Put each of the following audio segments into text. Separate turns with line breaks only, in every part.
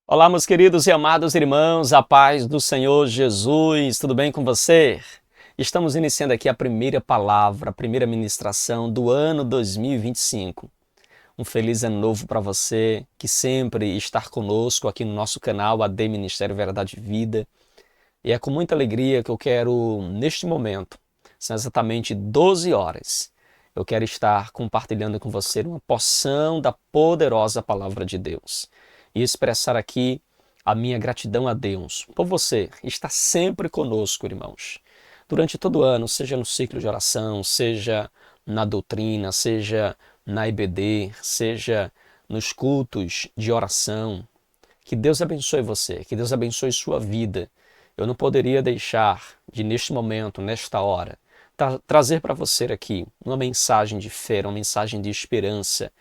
Olá, meus queridos e amados irmãos, a paz do Senhor Jesus, tudo bem com você? Estamos iniciando aqui a primeira palavra, a primeira ministração do ano 2025. Um feliz ano novo para você que sempre está conosco aqui no nosso canal AD Ministério Verdade e Vida. E é com muita alegria que eu quero, neste momento, são exatamente 12 horas, eu quero estar compartilhando com você uma porção da poderosa palavra de Deus e expressar aqui a minha gratidão a Deus por você estar sempre conosco, irmãos. Durante todo o ano, seja no ciclo de oração, seja na doutrina, seja na IBD, seja nos cultos de oração. Que Deus abençoe você, que Deus abençoe sua vida. Eu não poderia deixar de, neste momento, nesta hora, trazer para você aqui uma mensagem de fé, uma mensagem de esperança.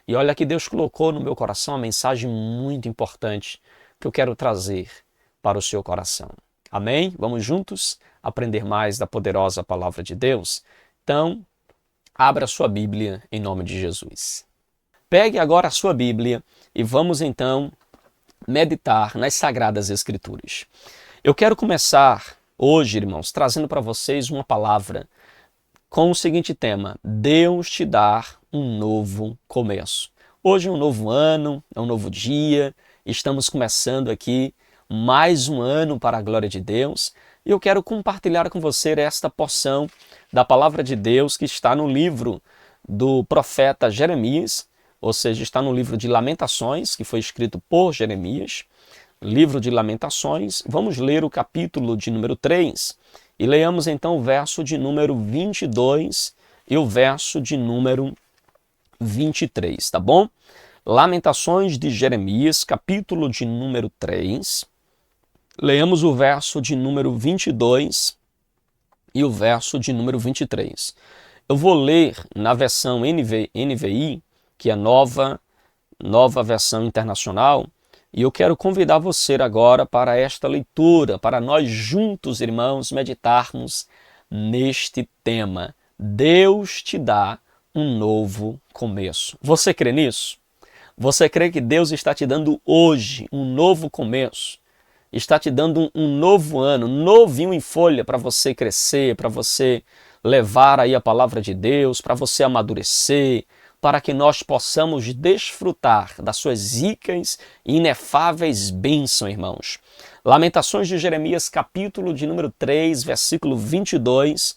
E olha que Deus colocou no meu coração uma mensagem muito importante que eu quero trazer para o seu coração. Amém? Vamos juntos aprender mais da poderosa palavra de Deus? Então, abra sua Bíblia em nome de Jesus. Pegue agora a sua Bíblia e vamos então meditar nas Sagradas Escrituras. Eu quero começar hoje, irmãos, trazendo para vocês uma palavra com o seguinte tema: Deus te dá um novo começo. Hoje é um novo ano, é um novo dia, estamos começando aqui mais um ano para a glória de Deus e eu quero compartilhar com você esta porção da palavra de Deus que está no livro do profeta Jeremias, ou seja, está no livro de Lamentações, que foi escrito por Jeremias. Livro de Lamentações, vamos ler o capítulo de número 3 e leamos então o verso de número 22 e o verso de número 23, tá bom? Lamentações de Jeremias, capítulo de número 3, leamos o verso de número 22 e o verso de número 23. Eu vou ler na versão NVI, que é a nova versão internacional, e eu quero convidar você agora para esta leitura, para nós juntos, irmãos, meditarmos neste tema. Deus te dá um novo começo. Você crê nisso? Você crê que Deus está te dando hoje um novo começo? Está te dando um novo ano, novinho em folha para você crescer, para você levar aí a palavra de Deus, para você amadurecer, para que nós possamos desfrutar das suas ricas e inefáveis bênçãos, irmãos. Lamentações de Jeremias, capítulo de número 3, versículo 22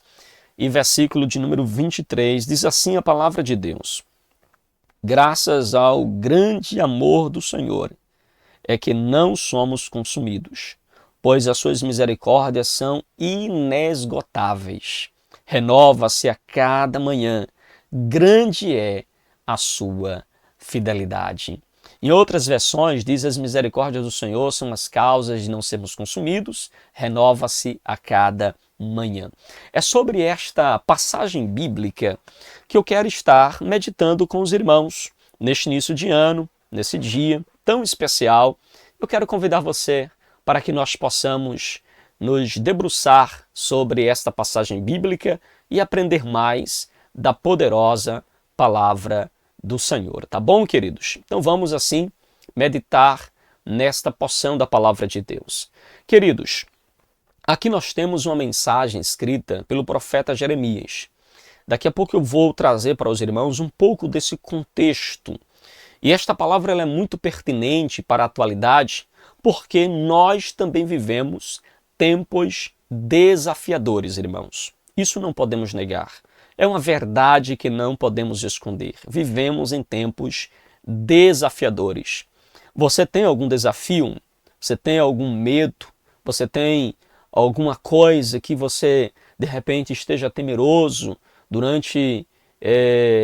e versículo de número 23, diz assim a palavra de Deus: Graças ao grande amor do Senhor é que não somos consumidos, pois as suas misericórdias são inesgotáveis. Renova-se a cada manhã, grande é a sua fidelidade. Em outras versões, diz: as misericórdias do Senhor são as causas de não sermos consumidos, renova-se a cada manhã. É sobre esta passagem bíblica que eu quero estar meditando com os irmãos neste início de ano, nesse dia tão especial. Eu quero convidar você para que nós possamos nos debruçar sobre esta passagem bíblica e aprender mais da poderosa palavra do Senhor, tá bom, queridos? Então vamos assim meditar nesta porção da palavra de Deus. Queridos, aqui nós temos uma mensagem escrita pelo profeta Jeremias. Daqui a pouco eu vou trazer para os irmãos um pouco desse contexto. E esta palavra ela é muito pertinente para a atualidade, porque nós também vivemos tempos desafiadores, irmãos. Isso não podemos negar. É uma verdade que não podemos esconder. Vivemos em tempos desafiadores. Você tem algum desafio? Você tem algum medo? Você tem alguma coisa que você, de repente, esteja temeroso durante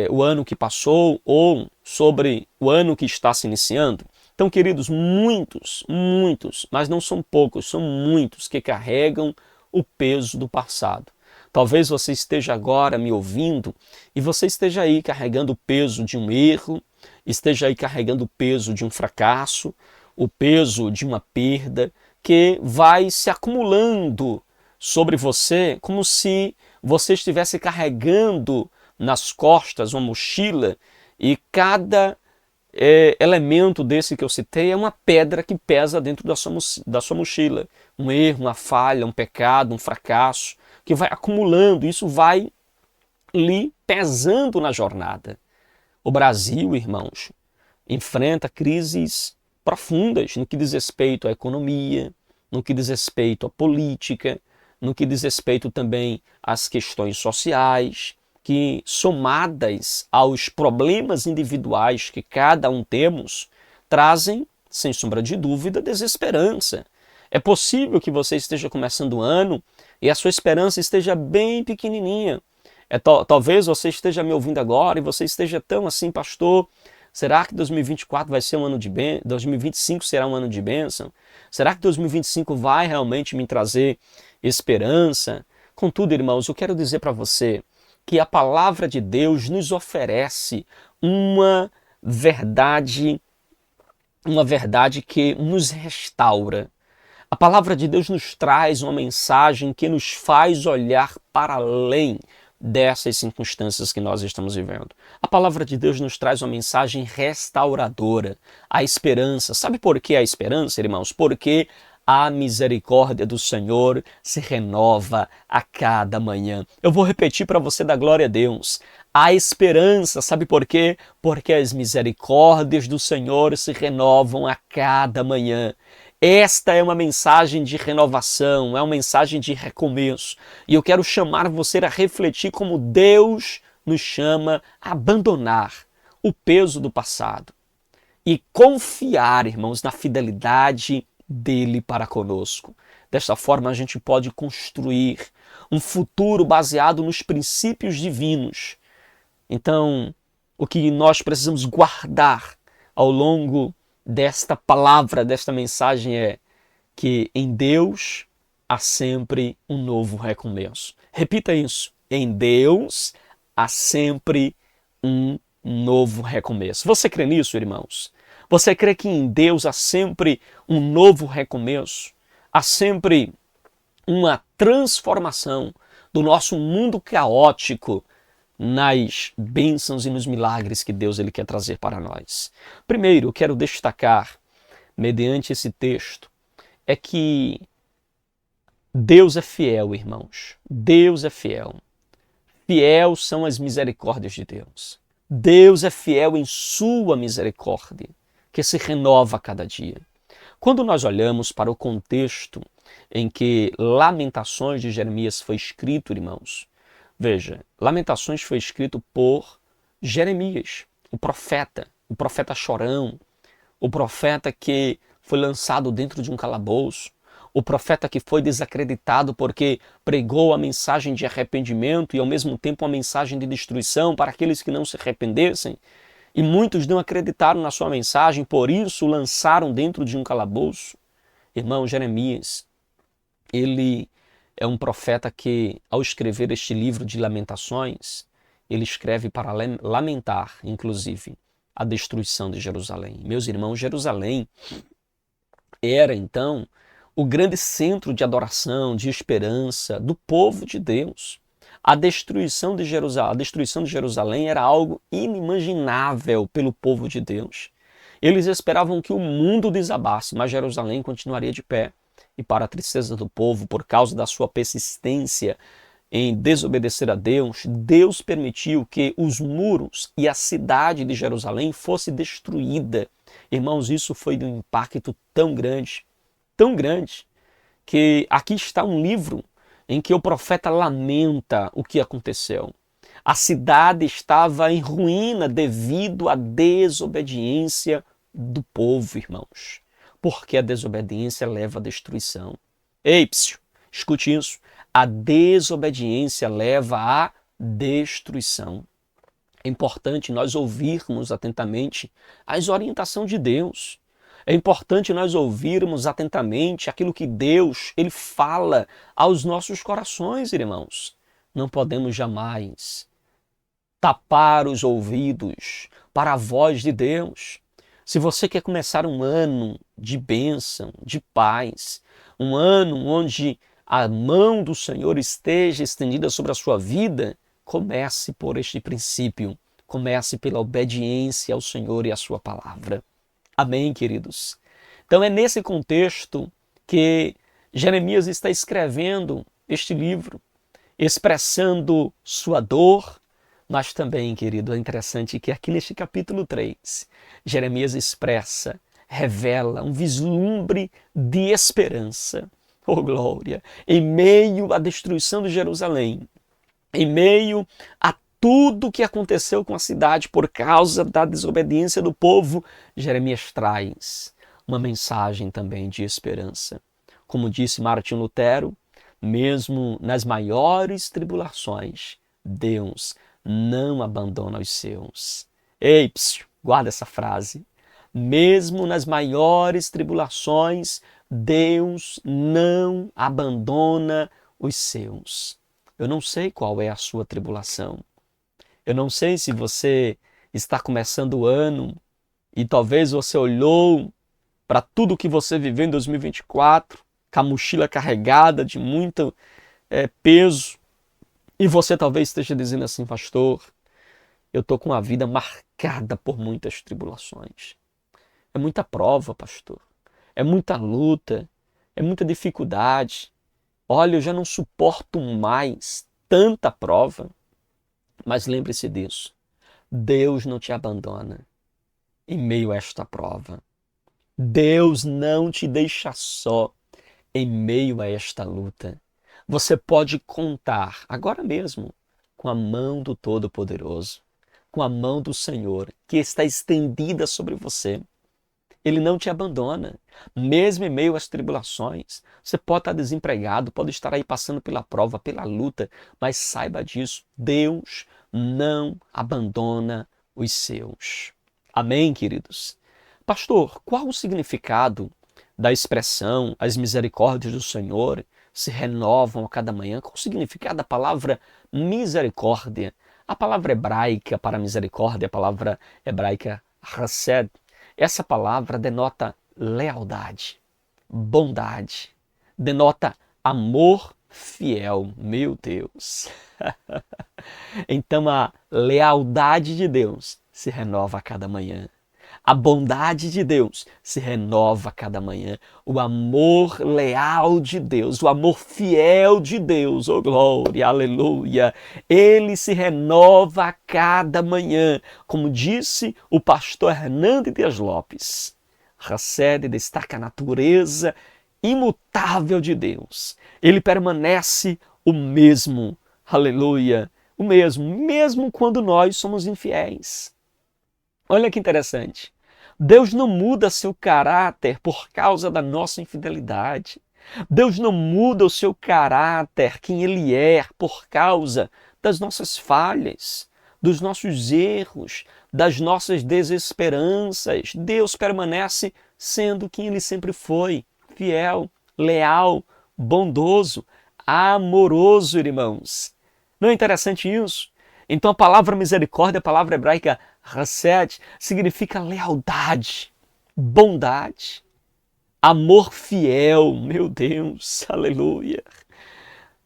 o ano que passou ou sobre o ano que está se iniciando? Então, queridos, muitos, mas não são poucos, são muitos que carregam o peso do passado. Talvez você esteja agora me ouvindo e você esteja aí carregando o peso de um erro, esteja aí carregando o peso de um fracasso, o peso de uma perda que vai se acumulando sobre você como se você estivesse carregando nas costas uma mochila e cada elemento desse que eu citei é uma pedra que pesa dentro da sua mochila. Um erro, uma falha, um pecado, um fracasso, que vai acumulando, isso vai lhe pesando na jornada. O Brasil, irmãos, enfrenta crises profundas no que diz respeito à economia, no que diz respeito à política, no que diz respeito também às questões sociais, que somadas aos problemas individuais que cada um temos, trazem, sem sombra de dúvida, desesperança. É possível que você esteja começando o ano e a sua esperança esteja bem pequenininha. Talvez você esteja me ouvindo agora e você esteja tão assim, pastor, será que 2024 vai ser um ano de bênção? 2025 será um ano de bênção? Será que 2025 vai realmente me trazer esperança? Contudo, irmãos, eu quero dizer para você que a palavra de Deus nos oferece uma verdade que nos restaura. A palavra de Deus nos traz uma mensagem que nos faz olhar para além dessas circunstâncias que nós estamos vivendo. A palavra de Deus nos traz uma mensagem restauradora, a esperança. Sabe por que a esperança, irmãos? Porque a misericórdia do Senhor se renova a cada manhã. Eu vou repetir para você da glória a Deus. A esperança, sabe por quê? Porque as misericórdias do Senhor se renovam a cada manhã. Esta é uma mensagem de renovação, é uma mensagem de recomeço. E eu quero chamar você a refletir como Deus nos chama a abandonar o peso do passado e confiar, irmãos, na fidelidade dele para conosco. Desta forma a gente pode construir um futuro baseado nos princípios divinos. Então, o que nós precisamos guardar ao longo desta palavra, desta mensagem é que em Deus há sempre um novo recomeço. Repita isso. Em Deus há sempre um novo recomeço. Você crê nisso, irmãos? Você crê que em Deus há sempre um novo recomeço? Há sempre uma transformação do nosso mundo caótico nas bênçãos e nos milagres que Deus ele quer trazer para nós. Primeiro, eu quero destacar, mediante esse texto, é que Deus é fiel, irmãos. Deus é fiel. Fiel são as misericórdias de Deus. Deus é fiel em sua misericórdia, que se renova a cada dia. Quando nós olhamos para o contexto em que Lamentações de Jeremias foi escrito, irmãos, veja, Lamentações foi escrito por Jeremias, o profeta chorão, o profeta que foi lançado dentro de um calabouço, o profeta que foi desacreditado porque pregou a mensagem de arrependimento e ao mesmo tempo uma mensagem de destruição para aqueles que não se arrependessem. E muitos não acreditaram na sua mensagem, por isso o lançaram dentro de um calabouço. Irmão, Jeremias, ele é um profeta que, ao escrever este livro de Lamentações, ele escreve para lamentar, inclusive, a destruição de Jerusalém. Meus irmãos, Jerusalém era, então, o grande centro de adoração, de esperança do povo de Deus. A destruição de Jerusalém era algo inimaginável pelo povo de Deus. Eles esperavam que o mundo desabasse, mas Jerusalém continuaria de pé. E para a tristeza do povo, por causa da sua persistência em desobedecer a Deus, Deus permitiu que os muros e a cidade de Jerusalém fosse destruída. Irmãos, isso foi de um impacto tão grande, que aqui está um livro em que o profeta lamenta o que aconteceu. A cidade estava em ruína devido à desobediência do povo, irmãos. Porque a desobediência leva à destruição. Ei, psiu, escute isso. A desobediência leva à destruição. É importante nós ouvirmos atentamente as orientações de Deus. É importante nós ouvirmos atentamente aquilo que Deus ele fala aos nossos corações, irmãos. Não podemos jamais tapar os ouvidos para a voz de Deus. Se você quer começar um ano de bênção, de paz, um ano onde a mão do Senhor esteja estendida sobre a sua vida, comece por este princípio. comece pela obediência ao Senhor e à sua palavra. Amém, queridos? Então é nesse contexto que Jeremias está escrevendo este livro, expressando sua dor, mas também, querido, é interessante que aqui neste capítulo 3, Jeremias expressa, revela um vislumbre de esperança. Oh, glória! Em meio à destruição de Jerusalém, em meio a tudo que aconteceu com a cidade por causa da desobediência do povo, Jeremias traz uma mensagem também de esperança. Como disse Martinho Lutero, mesmo nas maiores tribulações, Deus não abandona os seus. Ei, guarda essa frase. Mesmo nas maiores tribulações, Deus não abandona os seus. Eu não sei qual é a sua tribulação. Eu não sei se você está começando o ano e talvez você olhou para tudo que você viveu em 2024, com a mochila carregada de muito peso, e você talvez esteja dizendo assim, pastor, eu estou com a vida marcada por muitas tribulações. É muita prova, pastor. É muita luta, é muita dificuldade. Olha, eu já não suporto mais tanta prova. Mas lembre-se disso. Deus não te abandona em meio a esta prova. Deus não te deixa só em meio a esta luta. Você pode contar agora mesmo com a mão do Todo-Poderoso, com a mão do Senhor que está estendida sobre você. Ele não te abandona, mesmo em meio às tribulações. Você pode estar desempregado, pode estar aí passando pela prova, pela luta, mas saiba disso, Deus não abandona os seus. Amém, queridos? Pastor, qual o significado da expressão as misericórdias do Senhor se renovam a cada manhã? Qual o significado da palavra misericórdia? A palavra hebraica para misericórdia, a palavra hebraica hesed, essa palavra denota lealdade, bondade, denota amor fiel. Meu Deus! Então a lealdade de Deus se renova a cada manhã. A bondade de Deus se renova a cada manhã. O amor leal de Deus, o amor fiel de Deus, oh glória, aleluia, ele se renova a cada manhã. Como disse o pastor Hernando Dias Lopes, Hesed destaca a natureza imutável de Deus. Ele permanece o mesmo, aleluia, o mesmo quando nós somos infiéis. Olha que interessante. Deus não muda seu caráter por causa da nossa infidelidade. Deus não muda o seu caráter, quem Ele é, por causa das nossas falhas, dos nossos erros, das nossas desesperanças. Deus permanece sendo quem Ele sempre foi, fiel, leal, bondoso, amoroso, irmãos. Não é interessante isso? Então a palavra misericórdia, a palavra hebraica hesed, significa lealdade, bondade, amor fiel. Meu Deus, aleluia.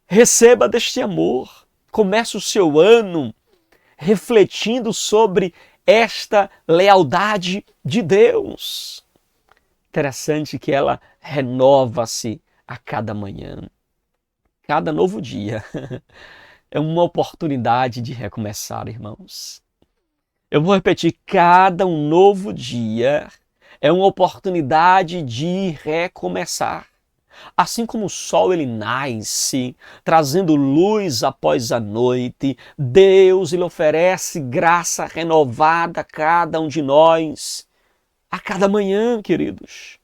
Receba deste amor. Comece o seu ano refletindo sobre esta lealdade de Deus. Interessante que ela renova-se a cada manhã. Cada novo dia é uma oportunidade de recomeçar, irmãos. Eu vou repetir, cada um novo dia é uma oportunidade de recomeçar. Assim como o sol ele nasce, trazendo luz após a noite, Deus ele oferece graça renovada a cada um de nós, a cada manhã, queridos.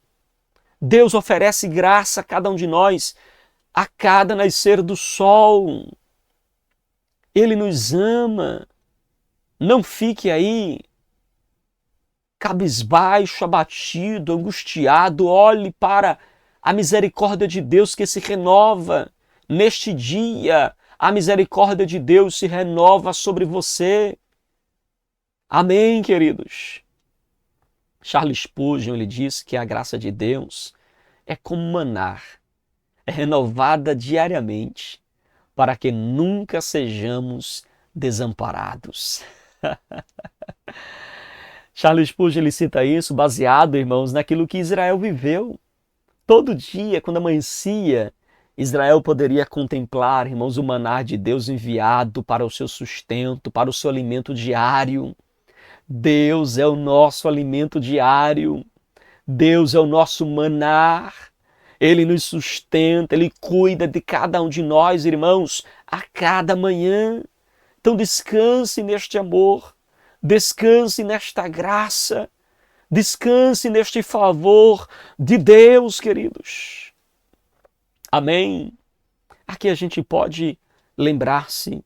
Deus oferece graça a cada um de nós, a cada nascer do sol. Ele nos ama. Não fique aí cabisbaixo, abatido, angustiado. Olhe para a misericórdia de Deus que se renova neste dia. A misericórdia de Deus se renova sobre você. Amém, queridos? Charles Spurgeon ele disse que a graça de Deus é como maná, é renovada diariamente para que nunca sejamos desamparados. Charles Spurgeon ele cita isso baseado, irmãos, naquilo que Israel viveu. Todo dia, quando amanhecia, Israel poderia contemplar, irmãos, o maná de Deus enviado para o seu sustento, para o seu alimento diário. Deus é o nosso alimento diário. Deus é o nosso maná. Ele nos sustenta, Ele cuida de cada um de nós, irmãos, a cada manhã. Então descanse neste amor, descanse nesta graça, descanse neste favor de Deus, queridos. Amém? Aqui a gente pode lembrar-se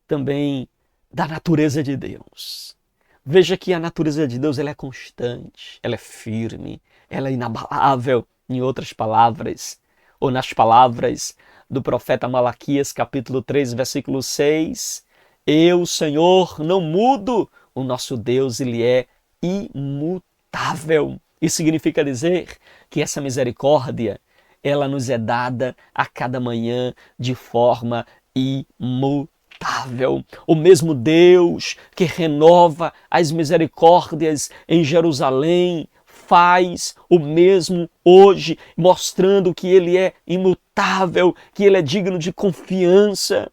também da natureza de Deus. Veja que a natureza de Deus ela é constante, ela é firme, ela é inabalável, em outras palavras, ou nas palavras do profeta Malaquias, capítulo 3, versículo 6, eu, Senhor, não mudo, o nosso Deus, ele é imutável. Isso significa dizer que essa misericórdia, ela nos é dada a cada manhã de forma imutável. O mesmo Deus que renova as misericórdias em Jerusalém faz o mesmo hoje, mostrando que Ele é imutável, que Ele é digno de confiança.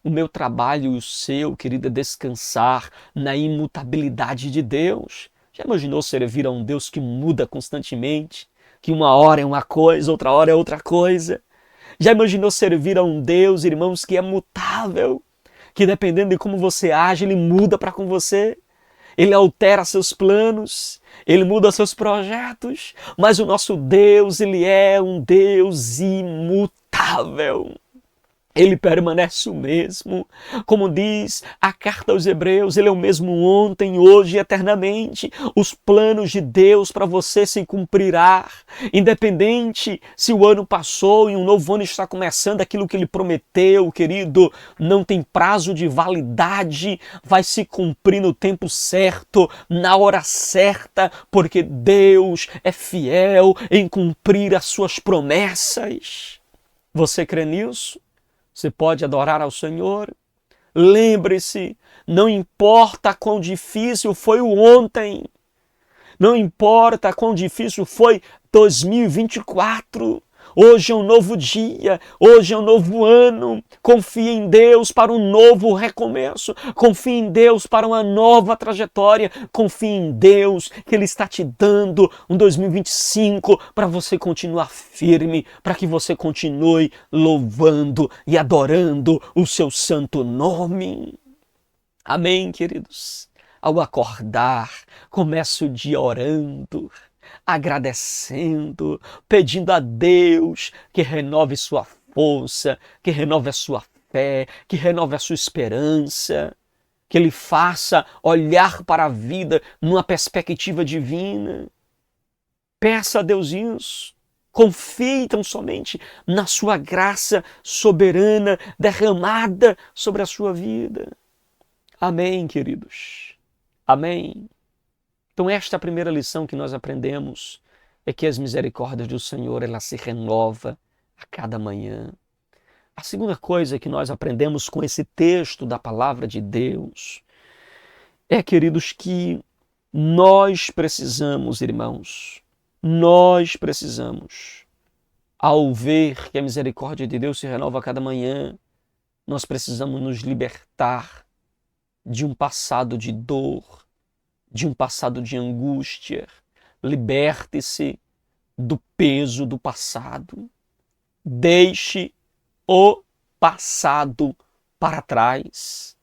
O meu trabalho e o seu, querido, é descansar na imutabilidade de Deus. Já imaginou servir a um Deus que muda constantemente? Que uma hora é uma coisa, outra hora é outra coisa? Já imaginou servir a um Deus, irmãos, que é mutável? Que dependendo de como você age, Ele muda para com você? Ele altera seus planos, Ele muda seus projetos, mas o nosso Deus, Ele é um Deus imutável. Ele permanece o mesmo. Como diz a carta aos Hebreus, Ele é o mesmo ontem, hoje e eternamente. Os planos de Deus para você se cumprirá. Independente se o ano passou e um novo ano está começando, aquilo que Ele prometeu, querido, não tem prazo de validade, vai se cumprir no tempo certo, na hora certa, porque Deus é fiel em cumprir as suas promessas. Você crê nisso? Você pode adorar ao Senhor. Lembre-se, não importa quão difícil foi o ontem, não importa quão difícil foi 2024, hoje é um novo dia, hoje é um novo ano. Confie em Deus para um novo recomeço, confie em Deus para uma nova trajetória, confie em Deus que Ele está te dando um 2025 para você continuar firme, para que você continue louvando e adorando o seu santo nome. Amém, queridos? Ao acordar, comece o dia orando, agradecendo, pedindo a Deus que renove sua força, que renove a sua fé, que renove a sua esperança, que Ele faça olhar para a vida numa perspectiva divina. Peça a Deus isso. Confie tão somente na sua graça soberana derramada sobre a sua vida. Amém, queridos. Amém. Então esta é a primeira lição que nós aprendemos, é que as misericórdias do Senhor, ela se renova a cada manhã. A segunda coisa que nós aprendemos com esse texto da palavra de Deus é, queridos, que nós precisamos, irmãos, ao ver que a misericórdia de Deus se renova a cada manhã, nós precisamos nos libertar de um passado de dor, de um passado de angústia. Liberte-se do peso do passado. Deixe o passado para trás.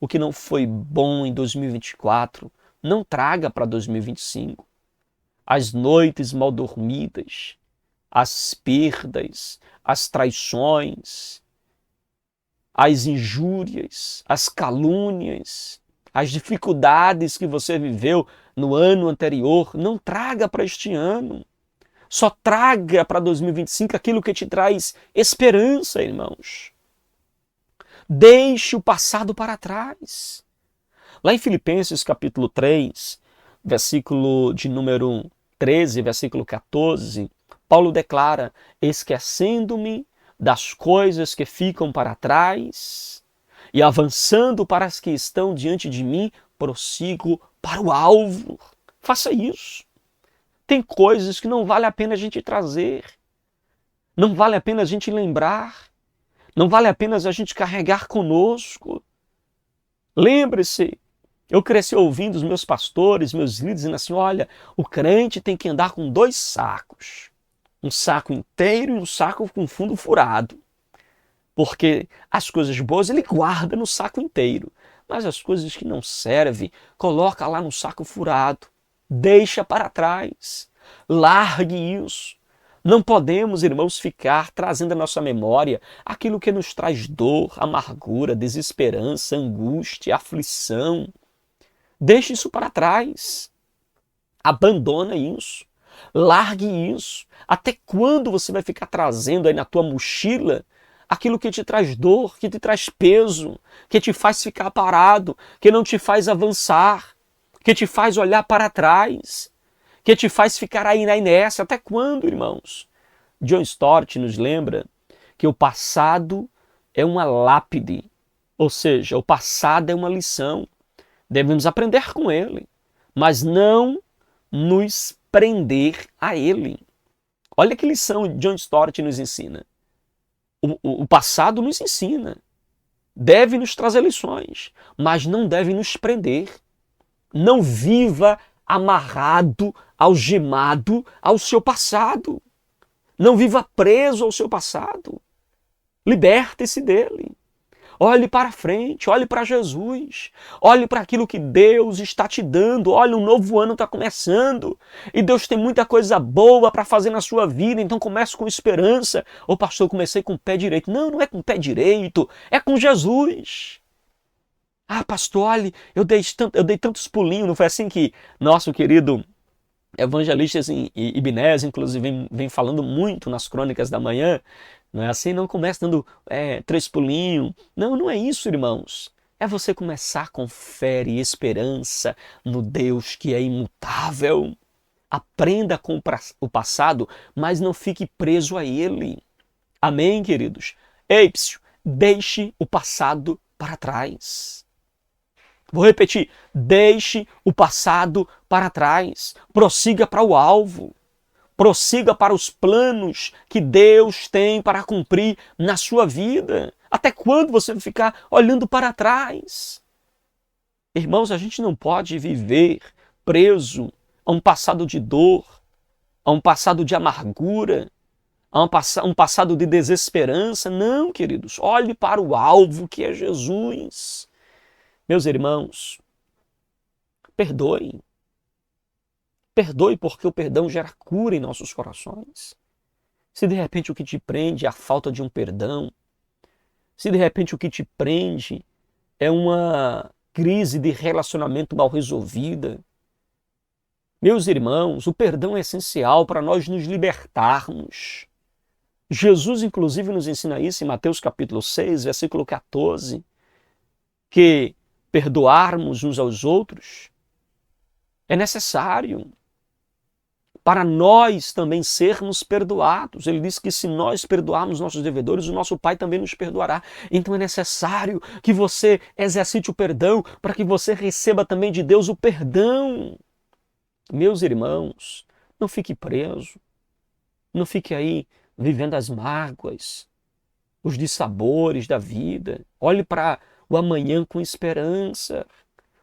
O que não foi bom em 2024, não traga para 2025. As noites mal dormidas, as perdas, as traições, as injúrias, as calúnias, as dificuldades que você viveu no ano anterior, não traga para este ano. Só traga para 2025 aquilo que te traz esperança, irmãos. Deixe o passado para trás. Lá em Filipenses capítulo 3, versículo de número 13, versículo 14, Paulo declara: esquecendo-me das coisas que ficam para trás e avançando para as que estão diante de mim, prossigo para o alvo. Faça isso. Tem coisas que não vale a pena a gente trazer. Não vale a pena a gente lembrar. Não vale a pena a gente carregar conosco. Lembre-se, eu cresci ouvindo os meus pastores, meus líderes, dizendo assim, olha, o crente tem que andar com 2 sacos. Um saco inteiro e um saco com fundo furado. Porque as coisas boas ele guarda no saco inteiro. Mas as coisas que não servem, coloca lá no saco furado. Deixa para trás. Largue isso. Não podemos, irmãos, ficar trazendo à nossa memória aquilo que nos traz dor, amargura, desesperança, angústia, aflição. Deixe isso para trás. Abandona isso. Largue isso. Até quando você vai ficar trazendo aí na tua mochila aquilo que te traz dor, que te traz peso, que te faz ficar parado, que não te faz avançar, que te faz olhar para trás, que te faz ficar aí na inércia? Até quando, irmãos? John Stott nos lembra que o passado é uma lápide, ou seja, o passado é uma lição. Devemos aprender com ele, mas não nos prender a ele. Olha que lição John Stott nos ensina. O passado nos ensina, deve nos trazer lições, mas não deve nos prender. Não viva amarrado, algemado ao seu passado. Não viva preso ao seu passado. Liberte-se dele. Olhe para frente, olhe para Jesus, olhe para aquilo que Deus está te dando. Olha, um novo ano está começando e Deus tem muita coisa boa para fazer na sua vida, então comece com esperança. Ô pastor, eu comecei com o pé direito. Não, não é com o pé direito, é com Jesus. Ah, pastor, olha, eu dei tantos pulinhos, não foi assim que nosso querido evangelista Ibnez, inclusive, vem falando muito nas crônicas da manhã? Não é assim? Não comece dando 3 pulinhos. Não, não é isso, irmãos. É você começar com fé e esperança no Deus que é imutável. Aprenda com o passado, mas não fique preso a ele. Amém, queridos? Eipsio, deixe o passado para trás. Vou repetir, deixe o passado para trás. Prossiga para o alvo. Prossiga para os planos que Deus tem para cumprir na sua vida. Até quando você vai ficar olhando para trás? Irmãos, a gente não pode viver preso a um passado de dor, a um passado de amargura, a um passado de desesperança. Não, queridos, olhe para o alvo que é Jesus. Meus irmãos, perdoem. Perdoe, porque o perdão gera cura em nossos corações. Se de repente o que te prende é a falta de um perdão, se de repente o que te prende é uma crise de relacionamento mal resolvida, meus irmãos, o perdão é essencial para nós nos libertarmos. Jesus, inclusive, nos ensina isso em Mateus capítulo 6, versículo 14, que perdoarmos uns aos outros é necessário para nós também sermos perdoados. Ele diz que se nós perdoarmos nossos devedores, o nosso Pai também nos perdoará. Então é necessário que você exercite o perdão para que você receba também de Deus o perdão. Meus irmãos, não fique preso. Não fique aí vivendo as mágoas, os dissabores da vida. Olhe para o amanhã com esperança.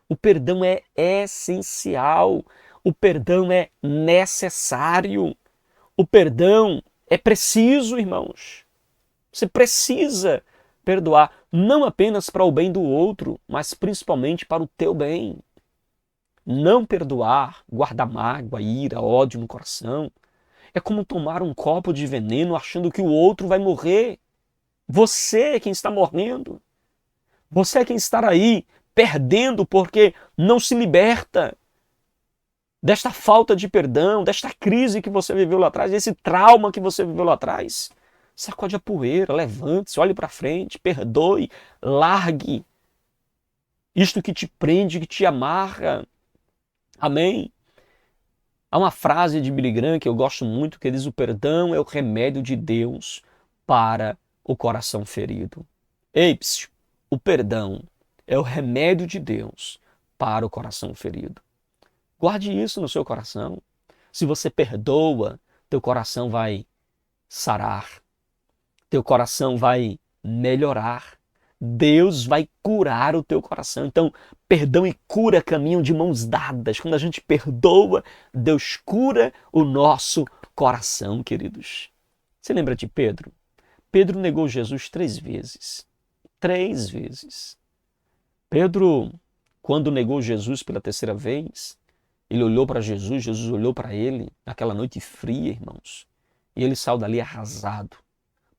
O perdão é essencial. O perdão é necessário. O perdão é preciso, irmãos. Você precisa perdoar, não apenas para o bem do outro, mas principalmente para o teu bem. Não perdoar, guardar mágoa, ira, ódio no coração, é como tomar um copo de veneno achando que o outro vai morrer. Você é quem está morrendo. Você é quem está aí perdendo porque não se liberta desta falta de perdão, desta crise que você viveu lá atrás, desse trauma que você viveu lá atrás. Sacode a poeira, levante-se, olhe para frente, perdoe, largue isto que te prende, que te amarra. Amém? Há uma frase de Billy Graham que eu gosto muito, que diz: o perdão é o remédio de Deus para o coração ferido. Eipsio, o perdão é o remédio de Deus para o coração ferido. Guarde isso no seu coração. Se você perdoa, teu coração vai sarar. Teu coração vai melhorar. Deus vai curar o teu coração. Então, perdão e cura caminham de mãos dadas. Quando a gente perdoa, Deus cura o nosso coração, queridos. Você lembra de Pedro? Pedro negou Jesus 3 vezes. 3 vezes. Pedro, quando negou Jesus pela 3ª vez, ele olhou para Jesus, Jesus olhou para ele, naquela noite fria, irmãos. E ele saiu dali arrasado,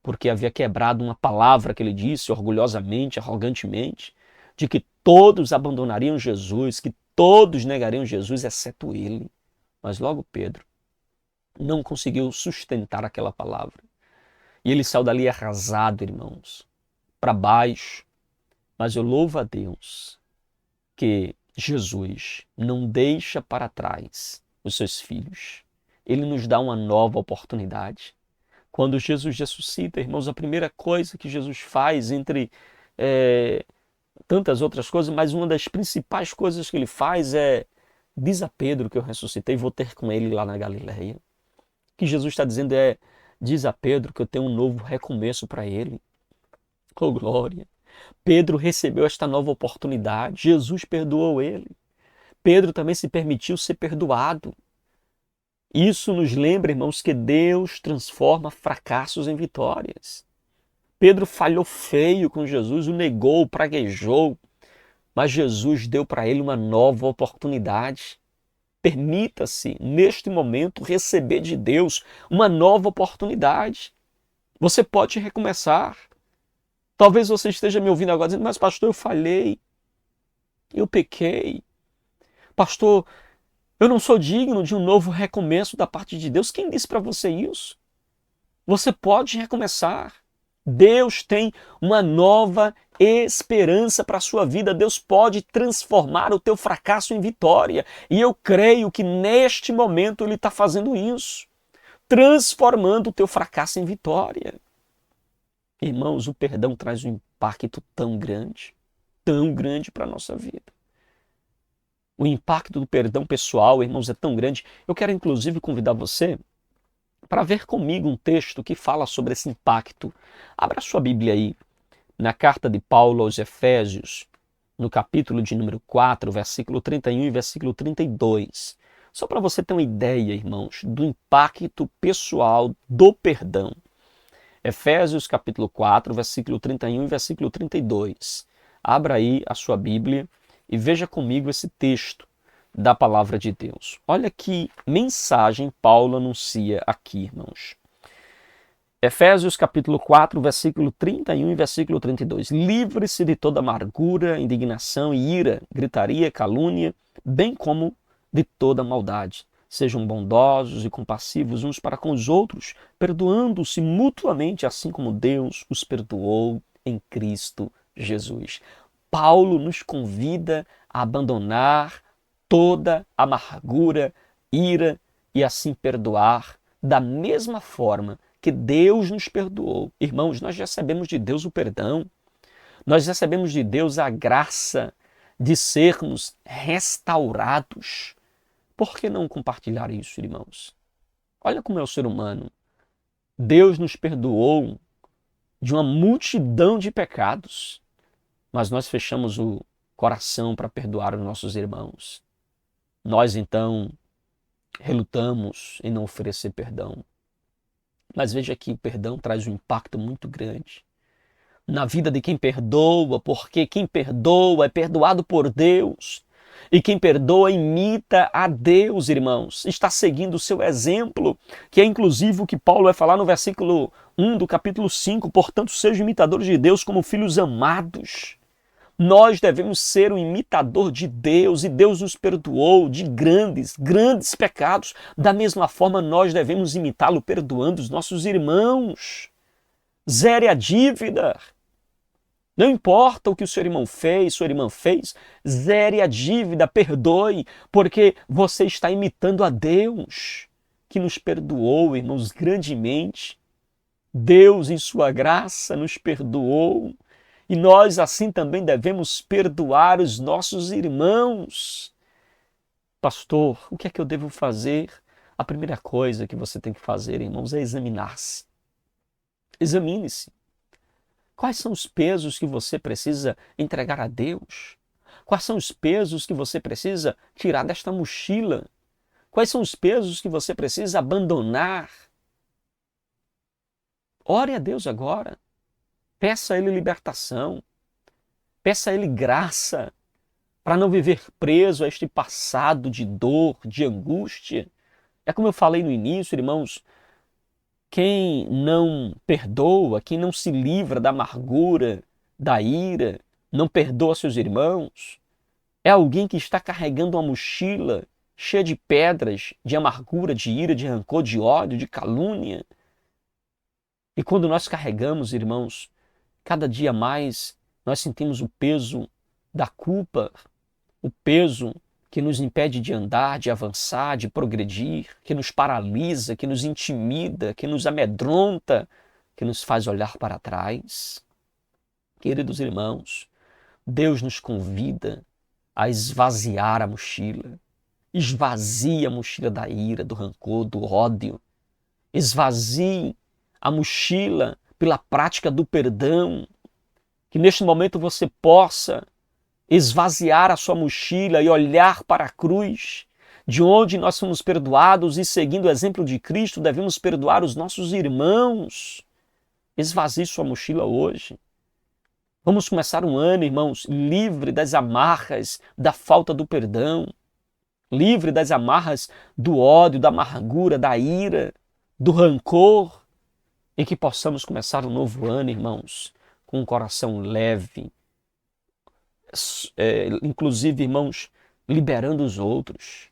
porque havia quebrado uma palavra que ele disse orgulhosamente, arrogantemente, de que todos abandonariam Jesus, que todos negariam Jesus, exceto ele. Mas logo Pedro não conseguiu sustentar aquela palavra. E ele saiu dali arrasado, irmãos, para baixo. Mas eu louvo a Deus que Jesus não deixa para trás os seus filhos. Ele nos dá uma nova oportunidade. Quando Jesus ressuscita, irmãos, a primeira coisa que Jesus faz, entre tantas outras coisas, mas uma das principais coisas que ele faz é: diz a Pedro que eu ressuscitei, vou ter com ele lá na Galileia. O que Jesus está dizendo é: diz a Pedro que eu tenho um novo recomeço para ele. Oh, glória! Pedro recebeu esta nova oportunidade. Jesus perdoou ele. Pedro também se permitiu ser perdoado. Isso nos lembra, irmãos, que Deus transforma fracassos em vitórias. Pedro falhou feio com Jesus, o negou, o praguejou, mas Jesus deu para ele uma nova oportunidade. Permita-se, neste momento, receber de Deus uma nova oportunidade. Você pode recomeçar. Talvez você esteja me ouvindo agora dizendo: mas pastor, eu falhei, eu pequei. Pastor, eu não sou digno de um novo recomeço da parte de Deus. Quem disse para você isso? Você pode recomeçar. Deus tem uma nova esperança para a sua vida. Deus pode transformar o teu fracasso em vitória. E eu creio que neste momento Ele está fazendo isso, transformando o teu fracasso em vitória. Irmãos, o perdão traz um impacto tão grande para a nossa vida. O impacto do perdão pessoal, irmãos, é tão grande. Eu quero, inclusive, convidar você para ver comigo um texto que fala sobre esse impacto. Abra sua Bíblia aí, na carta de Paulo aos Efésios, no capítulo de número 4, versículo 31 e versículo 32. Só para você ter uma ideia, irmãos, do impacto pessoal do perdão. Efésios capítulo 4, versículo 31 e versículo 32. Abra aí a sua Bíblia e veja comigo esse texto da palavra de Deus. Olha que mensagem Paulo anuncia aqui, irmãos. Efésios capítulo 4, versículo 31 e versículo 32. Livre-se de toda amargura, indignação e ira, gritaria, calúnia, bem como de toda maldade. Sejam bondosos e compassivos uns para com os outros, perdoando-se mutuamente, assim como Deus os perdoou em Cristo Jesus. Paulo nos convida a abandonar toda amargura, ira e assim perdoar da mesma forma que Deus nos perdoou. Irmãos, nós recebemos de Deus o perdão. Nós recebemos de Deus a graça de sermos restaurados. Por que não compartilhar isso, irmãos? Olha como é o ser humano. Deus nos perdoou de uma multidão de pecados, mas nós fechamos o coração para perdoar os nossos irmãos. Nós, então, relutamos em não oferecer perdão. Mas veja que o perdão traz um impacto muito grande na vida de quem perdoa, porque quem perdoa é perdoado por Deus. E quem perdoa imita a Deus, irmãos. Está seguindo o seu exemplo, que é inclusive o que Paulo vai falar no versículo 1 do capítulo 5. Portanto, sejam imitadores de Deus como filhos amados. Nós devemos ser um imitador de Deus e Deus nos perdoou de grandes pecados. Da mesma forma, nós devemos imitá-lo perdoando os nossos irmãos. Zere a dívida. Não importa o que o seu irmão fez, sua irmã fez, zere a dívida, perdoe, porque você está imitando a Deus, que nos perdoou, irmãos, grandemente. Deus, em sua graça, nos perdoou. E nós assim também devemos perdoar os nossos irmãos. Pastor, o que é que eu devo fazer? A primeira coisa que você tem que fazer, irmãos, é examinar-se. Examine-se. Quais são os pesos que você precisa entregar a Deus? Quais são os pesos que você precisa tirar desta mochila? Quais são os pesos que você precisa abandonar? Ore a Deus agora. Peça a Ele libertação. Peça a Ele graça para não viver preso a este passado de dor, de angústia. É como eu falei no início, irmãos, quem não perdoa, quem não se livra da amargura, da ira, não perdoa seus irmãos, é alguém que está carregando uma mochila cheia de pedras, de amargura, de ira, de rancor, de ódio, de calúnia. E quando nós carregamos, irmãos, cada dia mais nós sentimos o peso da culpa, o peso que nos impede de andar, de avançar, de progredir, que nos paralisa, que nos intimida, que nos amedronta, que nos faz olhar para trás. Queridos irmãos, Deus nos convida a esvaziar a mochila. Esvazie a mochila da ira, do rancor, do ódio. Esvazie a mochila pela prática do perdão. Que neste momento você possa esvaziar a sua mochila e olhar para a cruz, de onde nós fomos perdoados e, seguindo o exemplo de Cristo, devemos perdoar os nossos irmãos. Esvazie sua mochila hoje. Vamos começar um ano, irmãos, livre das amarras da falta do perdão, livre das amarras do ódio, da amargura, da ira, do rancor, e que possamos começar um novo ano, irmãos, com um coração leve, inclusive, irmãos, liberando os outros.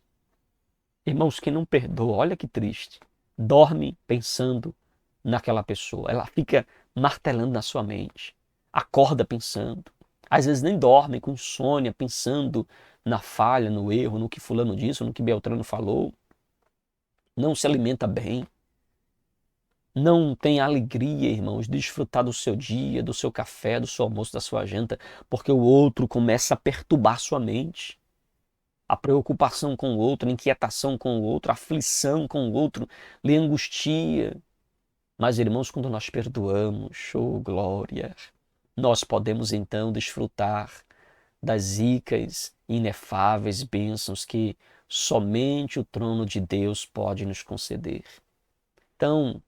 Irmãos, que não perdoa, olha que triste, dorme pensando naquela pessoa. Ela fica martelando na sua mente, acorda pensando. Às vezes nem dorme, com insônia, pensando na falha, no erro, no que fulano disse, no que Beltrano falou. Não se alimenta bem. Não tem alegria, irmãos, de desfrutar do seu dia, do seu café, do seu almoço, da sua janta, porque o outro começa a perturbar sua mente. A preocupação com o outro, a inquietação com o outro, a aflição com o outro, lhe angustia. Mas, irmãos, quando nós perdoamos, oh glória, nós podemos então desfrutar das ricas, inefáveis bênçãos que somente o trono de Deus pode nos conceder. Então,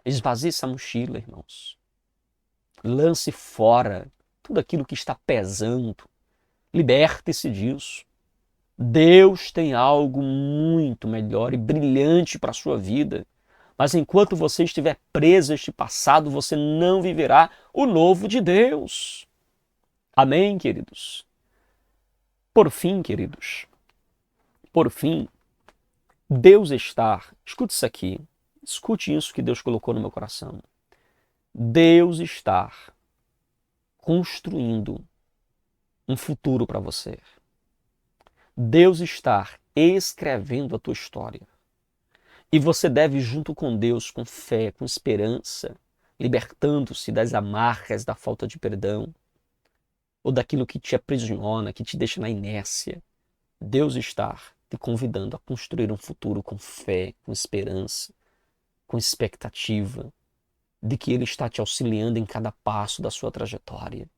esvazie essa mochila, irmãos. Lance fora tudo aquilo que está pesando. Liberte-se disso. Deus tem algo muito melhor e brilhante para a sua vida. Mas enquanto você estiver preso a este passado, você não viverá o novo de Deus. Amém, queridos? Por fim, queridos, por fim, Deus está, escute isso aqui, escute isso que Deus colocou no meu coração. Deus está construindo um futuro para você. Deus está escrevendo a tua história. E você deve, junto com Deus, com fé, com esperança, libertando-se das amarras da falta de perdão, ou daquilo que te aprisiona, que te deixa na inércia. Deus está te convidando a construir um futuro com fé, com esperança, com expectativa de que Ele está te auxiliando em cada passo da sua trajetória.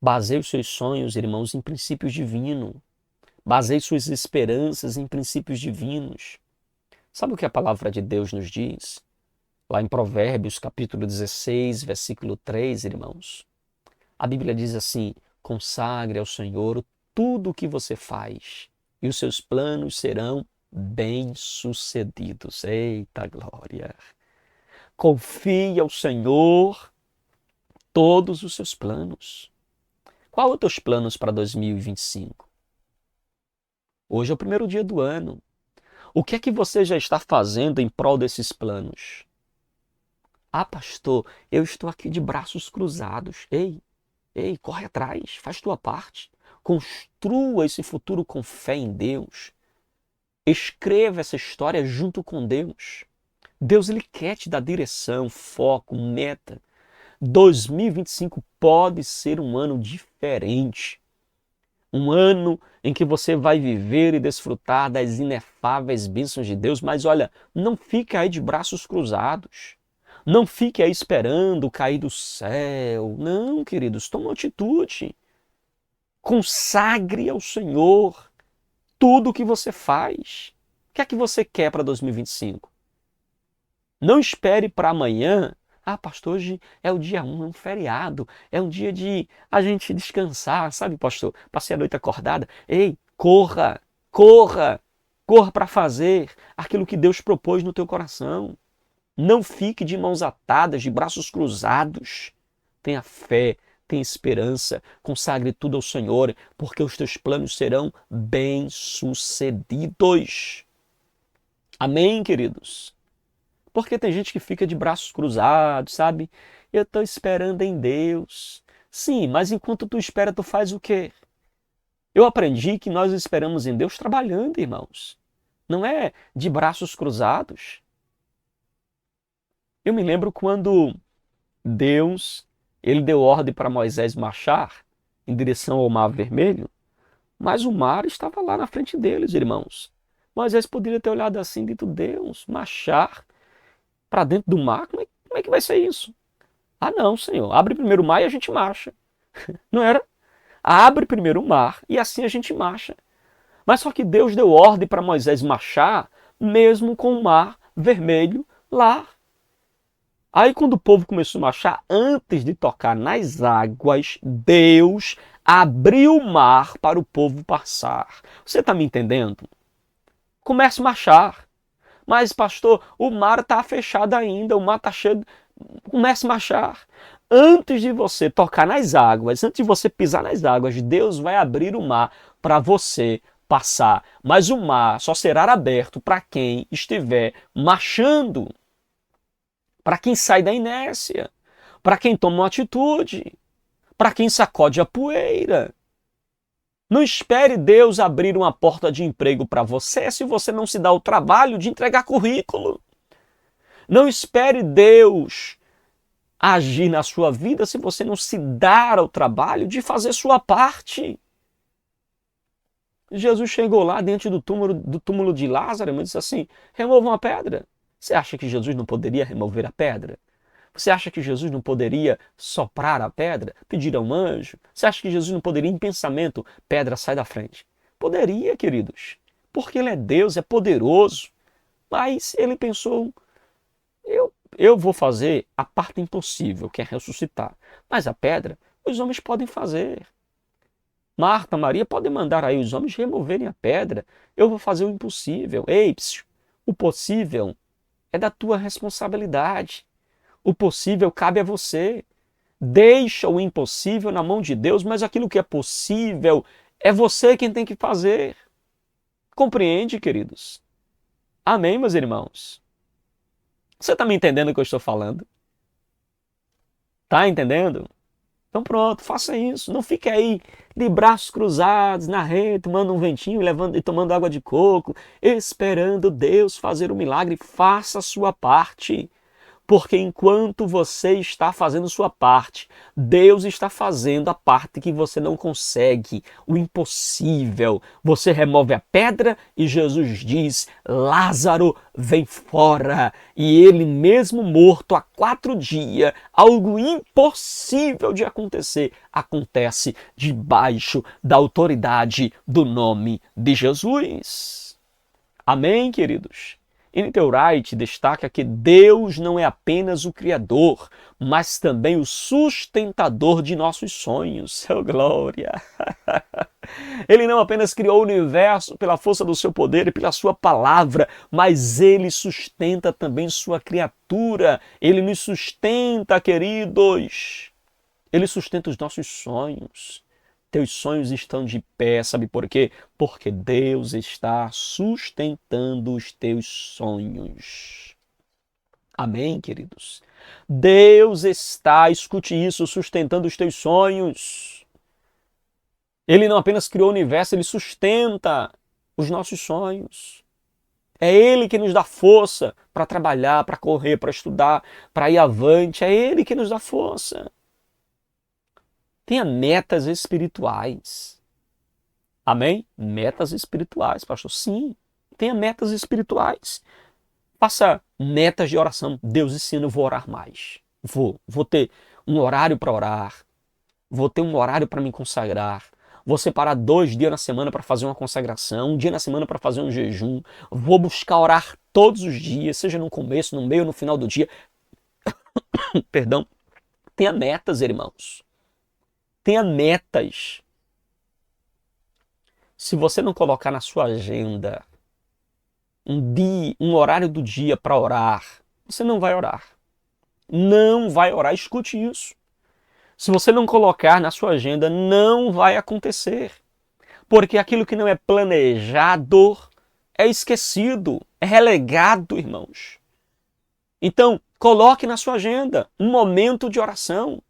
Baseie os seus sonhos, irmãos, em princípios divinos. Baseie suas esperanças em princípios divinos. Sabe o que a palavra de Deus nos diz? Lá em Provérbios, capítulo 16, versículo 3, irmãos. A Bíblia diz assim: consagre ao Senhor tudo o que você faz, e os seus planos serão bem-sucedidos. Eita glória! Confie ao Senhor todos os seus planos. Qual os teus planos para 2025? Hoje é o primeiro dia do ano. O que é que você já está fazendo em prol desses planos? Ah, pastor, eu estou aqui de braços cruzados. Ei, corre atrás, faz tua parte. Construa esse futuro com fé em Deus. Escreva essa história junto com Deus. Deus, Ele quer te dar direção, foco, meta. 2025 pode ser um ano diferente. Um ano em que você vai viver e desfrutar das inefáveis bênçãos de Deus. Mas olha, não fique aí de braços cruzados. Não fique aí esperando cair do céu. Não, queridos, toma atitude. Consagre ao Senhor tudo o que você faz. O que é que você quer para 2025? Não espere para amanhã. Ah, pastor, hoje é o dia 1, é um feriado, é um dia de a gente descansar, sabe, pastor? Passei a noite acordada. Ei, corra, corra, corra para fazer aquilo que Deus propôs no teu coração. Não fique de mãos atadas, de braços cruzados. Tenha fé, tenha esperança, consagre tudo ao Senhor, porque os teus planos serão bem-sucedidos. Amém, queridos? Porque tem gente que fica de braços cruzados, sabe? Eu estou esperando em Deus. Sim, mas enquanto tu espera, tu faz o quê? Eu aprendi que nós esperamos em Deus trabalhando, irmãos. Não é de braços cruzados. Eu me lembro quando Deus, ele deu ordem para Moisés marchar em direção ao Mar Vermelho, mas o mar estava lá na frente deles, irmãos. Moisés poderia ter olhado assim e dito, Deus, marchar para dentro do mar? Como é que vai ser isso? Ah, não, Senhor. Abre primeiro o mar e a gente marcha. Não era? Abre primeiro o mar e assim a gente marcha. Mas só que Deus deu ordem para Moisés marchar, mesmo com o mar vermelho lá. Aí quando o povo começou a marchar, antes de tocar nas águas, Deus abriu o mar para o povo passar. Você está me entendendo? Comece a marchar. Mas, pastor, o mar está fechado ainda, o mar está cheio. Comece a marchar. Antes de você tocar nas águas, antes de você pisar nas águas, Deus vai abrir o mar para você passar. Mas o mar só será aberto para quem estiver marchando. Para quem sai da inércia. Para quem toma uma atitude. Para quem sacode a poeira. Não espere Deus abrir uma porta de emprego para você se você não se dá o trabalho de entregar currículo. Não espere Deus agir na sua vida se você não se dar ao trabalho de fazer sua parte. Jesus chegou lá dentro do túmulo de Lázaro e disse assim, remova uma pedra. Você acha que Jesus não poderia remover a pedra? Você acha que Jesus não poderia soprar a pedra, pedir a um anjo? Você acha que Jesus não poderia, em pensamento, pedra sai da frente? Poderia, queridos, porque Ele é Deus, é poderoso. Mas Ele pensou, eu vou fazer a parte impossível, que é ressuscitar. Mas a pedra, os homens podem fazer. Marta, Maria podem mandar aí os homens removerem a pedra. Eu vou fazer o impossível. Ei, o possível é da tua responsabilidade. O possível cabe a você. Deixa o impossível na mão de Deus, mas aquilo que é possível é você quem tem que fazer. Compreende, queridos? Amém, meus irmãos? Você está me entendendo o que eu estou falando? Está entendendo? Então pronto, faça isso. Não fique aí de braços cruzados na rede, tomando um ventinho e tomando água de coco, esperando Deus fazer um milagre. Faça a sua parte. Porque enquanto você está fazendo sua parte, Deus está fazendo a parte que você não consegue, o impossível. Você remove a pedra e Jesus diz, Lázaro, vem fora. E ele mesmo morto há 4 dias, algo impossível de acontecer, acontece debaixo da autoridade do nome de Jesus. Amém, queridos? N.T. Wright destaca que Deus não é apenas o Criador, mas também o sustentador de nossos sonhos. Oh, glória! Ele não apenas criou o universo pela força do seu poder e pela sua palavra, mas Ele sustenta também sua criatura. Ele nos sustenta, queridos. Ele sustenta os nossos sonhos. Teus sonhos estão de pé, sabe por quê? Porque Deus está sustentando os teus sonhos. Amém, queridos? Deus está, escute isso, sustentando os teus sonhos. Ele não apenas criou o universo, Ele sustenta os nossos sonhos. É Ele que nos dá força para trabalhar, para correr, para estudar, para ir avante. É Ele que nos dá força. Tenha metas espirituais. Amém? Metas espirituais, pastor. Sim, tenha metas espirituais. Faça metas de oração. Deus ensina, eu vou orar mais. Vou ter um horário para orar. Vou ter um horário para me consagrar. Vou separar 2 dias na semana para fazer uma consagração, um dia na semana para fazer um jejum. Vou buscar orar todos os dias, seja no começo, no meio ou no final do dia. Perdão. Tenha metas, irmãos. Tenha metas. Se você não colocar na sua agenda um horário do dia para orar, você não vai orar. Não vai orar. Escute isso. Se você não colocar na sua agenda, não vai acontecer. Porque aquilo que não é planejado é esquecido, é relegado, irmãos. Então, coloque na sua agenda um momento de oração.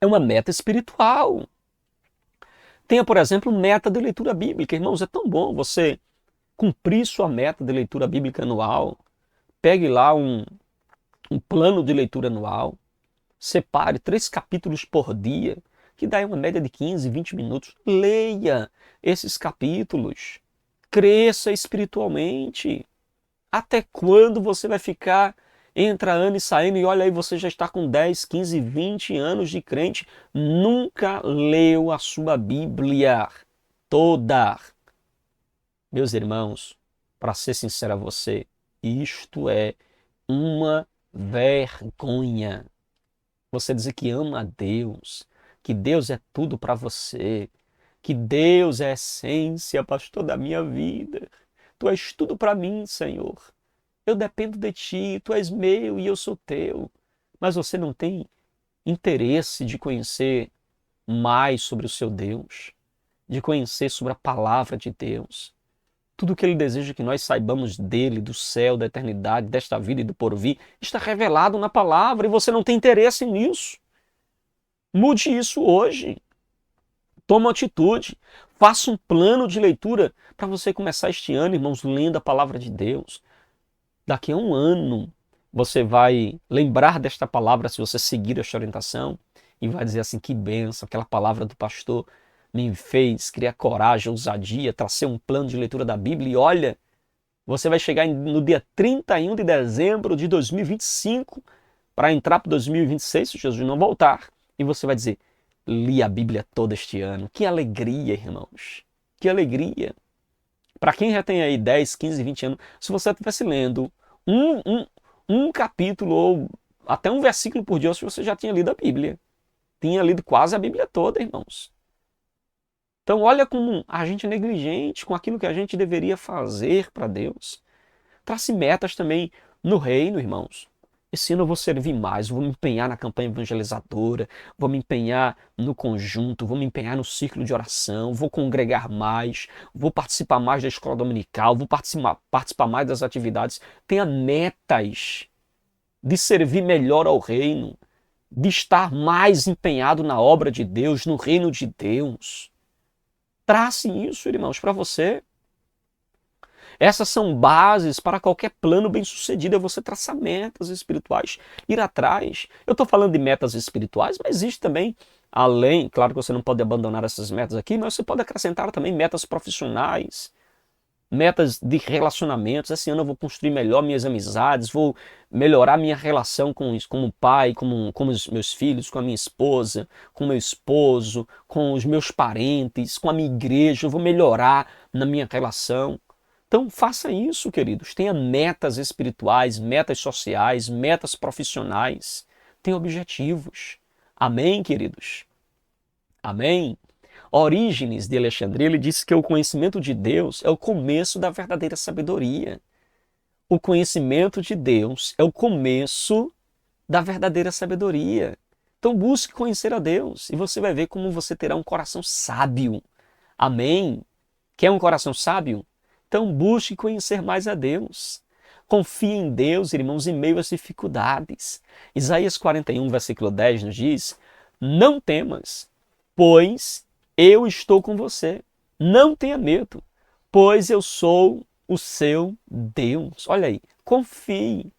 É uma meta espiritual. Tenha, por exemplo, meta de leitura bíblica. Irmãos, é tão bom você cumprir sua meta de leitura bíblica anual. Pegue lá um plano de leitura anual. Separe 3 capítulos por dia, que dá uma média de 15, 20 minutos. Leia esses capítulos. Cresça espiritualmente. Até quando você vai ficar entra ano e saindo e olha aí, você já está com 10, 15, 20 anos de crente, nunca leu a sua Bíblia toda. Meus irmãos, para ser sincero a você, isto é uma vergonha. Você dizer que ama a Deus, que Deus é tudo para você, que Deus é a essência, pastor, da minha vida. Tu és tudo para mim, Senhor. Eu dependo de ti, tu és meu e eu sou teu. Mas você não tem interesse de conhecer mais sobre o seu Deus, de conhecer sobre a palavra de Deus. Tudo que ele deseja que nós saibamos dele, do céu, da eternidade, desta vida e do porvir, está revelado na palavra e você não tem interesse nisso. Mude isso hoje. Toma atitude. Faça um plano de leitura para você começar este ano, irmãos, lendo a palavra de Deus. Daqui a um ano, você vai lembrar desta palavra se você seguir esta orientação e vai dizer assim, que bênção, aquela palavra do pastor me fez criar coragem, ousadia, tracer um plano de leitura da Bíblia e olha, você vai chegar no dia 31 de dezembro de 2025 para entrar para 2026, se Jesus não voltar, e você vai dizer, li a Bíblia toda este ano. Que alegria, irmãos. Que alegria. Para quem já tem aí 10, 15, 20 anos, se você estivesse lendo um capítulo ou até um versículo por dia, você já tinha lido a Bíblia. Tinha lido quase a Bíblia toda, irmãos. Então olha como a gente é negligente com aquilo que a gente deveria fazer para Deus. Trace metas também no reino, irmãos. Esse ano eu vou servir mais, vou me empenhar na campanha evangelizadora, vou me empenhar no conjunto, vou me empenhar no círculo de oração, vou congregar mais, vou participar mais da escola dominical, vou participar mais das atividades. Tenha metas de servir melhor ao reino, de estar mais empenhado na obra de Deus, no reino de Deus. Trace isso, irmãos, para você. Essas são bases para qualquer plano bem-sucedido, é você traçar metas espirituais, ir atrás. Eu estou falando de metas espirituais, mas existe também, além, claro que você não pode abandonar essas metas aqui, mas você pode acrescentar também metas profissionais, metas de relacionamentos. Esse ano eu vou construir melhor minhas amizades, vou melhorar minha relação com o pai, com os meus filhos, com a minha esposa, com o meu esposo, com os meus parentes, com a minha igreja, eu vou melhorar na minha relação. Então faça isso, queridos. Tenha metas espirituais, metas sociais, metas profissionais. Tenha objetivos. Amém, queridos? Amém? Orígenes de Alexandria, ele disse que o conhecimento de Deus é o começo da verdadeira sabedoria. O conhecimento de Deus é o começo da verdadeira sabedoria. Então busque conhecer a Deus e você vai ver como você terá um coração sábio. Amém? Quer um coração sábio? Então busque conhecer mais a Deus. Confie em Deus, irmãos, em meio às dificuldades. Isaías 41, versículo 10 nos diz, não temas, pois eu estou com você. Não tenha medo, pois eu sou o seu Deus. Olha aí, confie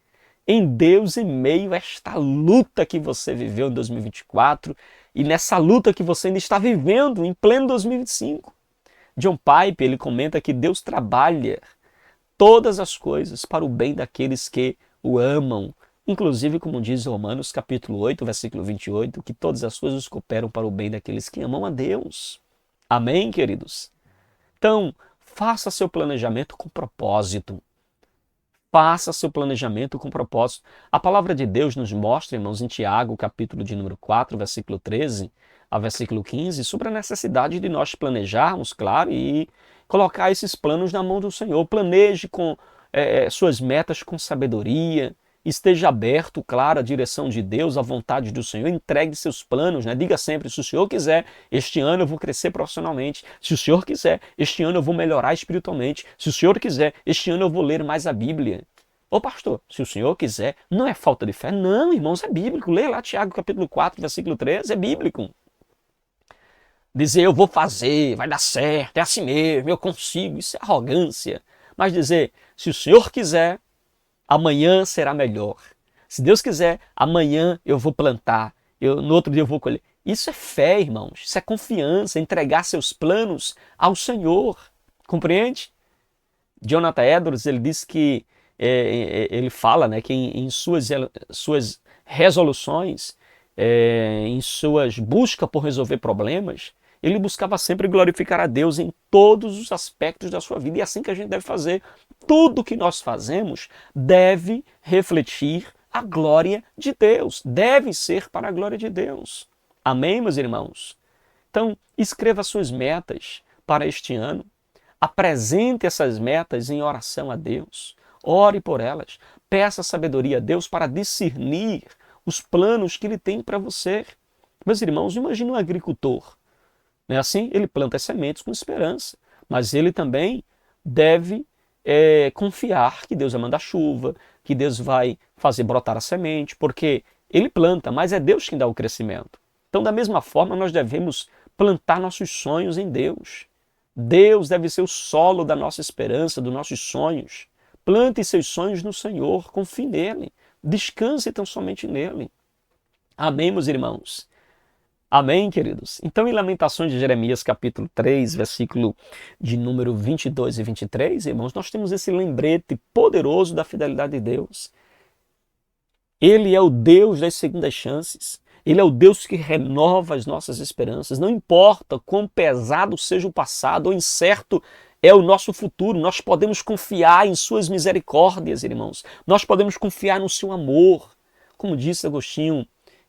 em Deus em meio a esta luta que você viveu em 2024 e nessa luta que você ainda está vivendo em pleno 2025. John Piper, ele comenta que Deus trabalha todas as coisas para o bem daqueles que o amam. Inclusive, como diz Romanos capítulo 8, versículo 28, que todas as coisas cooperam para o bem daqueles que amam a Deus. Amém, queridos? Então, faça seu planejamento com propósito. Faça seu planejamento com propósito. A palavra de Deus nos mostra, irmãos, em Tiago, capítulo de número 4, versículo 13 a versículo 15, sobre a necessidade de nós planejarmos, claro, e colocar esses planos na mão do Senhor. Planeje com suas metas com sabedoria, esteja aberto, claro, à direção de Deus, à vontade do Senhor, entregue seus planos, né? Diga sempre, se o Senhor quiser, este ano eu vou crescer profissionalmente, se o Senhor quiser, este ano eu vou melhorar espiritualmente, se o Senhor quiser, este ano eu vou ler mais a Bíblia. Ô pastor, se o Senhor quiser, não é falta de fé, não, irmãos, é bíblico, lê lá Tiago capítulo 4, versículo 13, é bíblico. Dizer eu vou fazer, vai dar certo, é assim mesmo, eu consigo, isso é arrogância. Mas dizer, se o Senhor quiser, amanhã será melhor. Se Deus quiser, amanhã eu vou plantar, no outro dia eu vou colher. Isso é fé, irmãos, isso é confiança, entregar seus planos ao Senhor. Compreende? Jonathan Edwards, ele diz que, ele fala, né, que em suas resoluções, em suas buscas por resolver problemas, ele buscava sempre glorificar a Deus em todos os aspectos da sua vida. E é assim que a gente deve fazer. Tudo que nós fazemos deve refletir a glória de Deus. Deve ser para a glória de Deus. Amém, meus irmãos? Então, escreva suas metas para este ano. Apresente essas metas em oração a Deus. Ore por elas. Peça sabedoria a Deus para discernir os planos que Ele tem para você. Meus irmãos, imagine um agricultor. Não é assim? Ele planta as sementes com esperança, mas ele também deve confiar que Deus vai mandar chuva, que Deus vai fazer brotar a semente, porque ele planta, mas é Deus quem dá o crescimento. Então, da mesma forma, nós devemos plantar nossos sonhos em Deus. Deus deve ser o solo da nossa esperança, dos nossos sonhos. Plante seus sonhos no Senhor, confie nele, descanse tão somente nele. Amém, meus irmãos? Amém, queridos? Então, em Lamentações de Jeremias, capítulo 3, versículo de número 22 e 23, irmãos, nós temos esse lembrete poderoso da fidelidade de Deus. Ele é o Deus das segundas chances. Ele é o Deus que renova as nossas esperanças. Não importa quão pesado seja o passado ou incerto é o nosso futuro, nós podemos confiar em suas misericórdias, irmãos. Nós podemos confiar no seu amor. Como disse Agostinho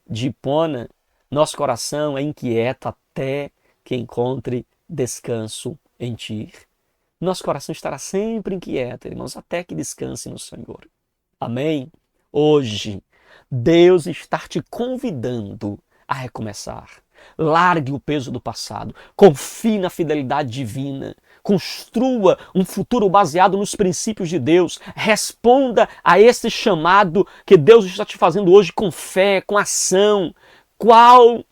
de Hipona, nosso coração é inquieto até que encontre descanso em ti. Nosso coração estará sempre inquieto, irmãos, até que descanse no Senhor. Amém? Hoje, Deus está te convidando a recomeçar. Largue o peso do passado, confie na fidelidade divina, construa um futuro baseado nos princípios de Deus, responda a esse chamado que Deus está te fazendo hoje com fé, com ação. Qual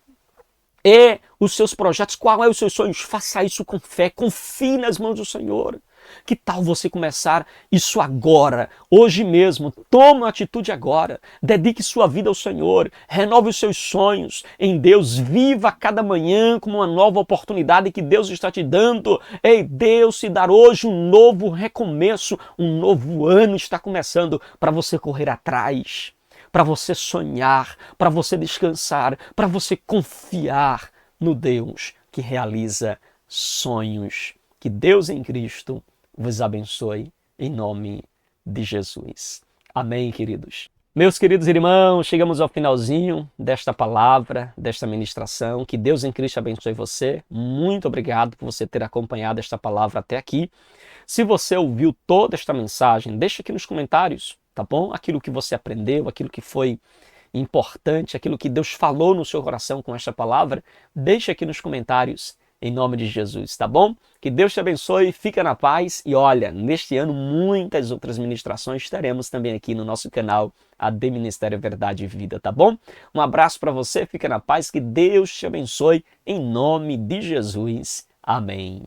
é os seus projetos? Qual é os seus sonhos? Faça isso com fé, confie nas mãos do Senhor. Que tal você começar isso agora, hoje mesmo? Tome uma atitude agora. Dedique sua vida ao Senhor. Renove os seus sonhos em Deus. Viva cada manhã como uma nova oportunidade que Deus está te dando. Ei, Deus te dar hoje um novo recomeço. Um novo ano está começando para você correr atrás, para você sonhar, para você descansar, para você confiar no Deus que realiza sonhos. Que Deus em Cristo vos abençoe em nome de Jesus. Amém, queridos. Meus queridos irmãos, chegamos ao finalzinho desta palavra, desta ministração. Que Deus em Cristo abençoe você. Muito obrigado por você ter acompanhado esta palavra até aqui. Se você ouviu toda esta mensagem, deixa aqui nos comentários, tá bom? Aquilo que você aprendeu, aquilo que foi importante, aquilo que Deus falou no seu coração com esta palavra, deixa aqui nos comentários. Em nome de Jesus, tá bom? Que Deus te abençoe, fica na paz e olha, neste ano muitas outras ministrações teremos também aqui no nosso canal AD Ministério Verdade e Vida, tá bom? Um abraço para você, fica na paz, que Deus te abençoe em nome de Jesus. Amém.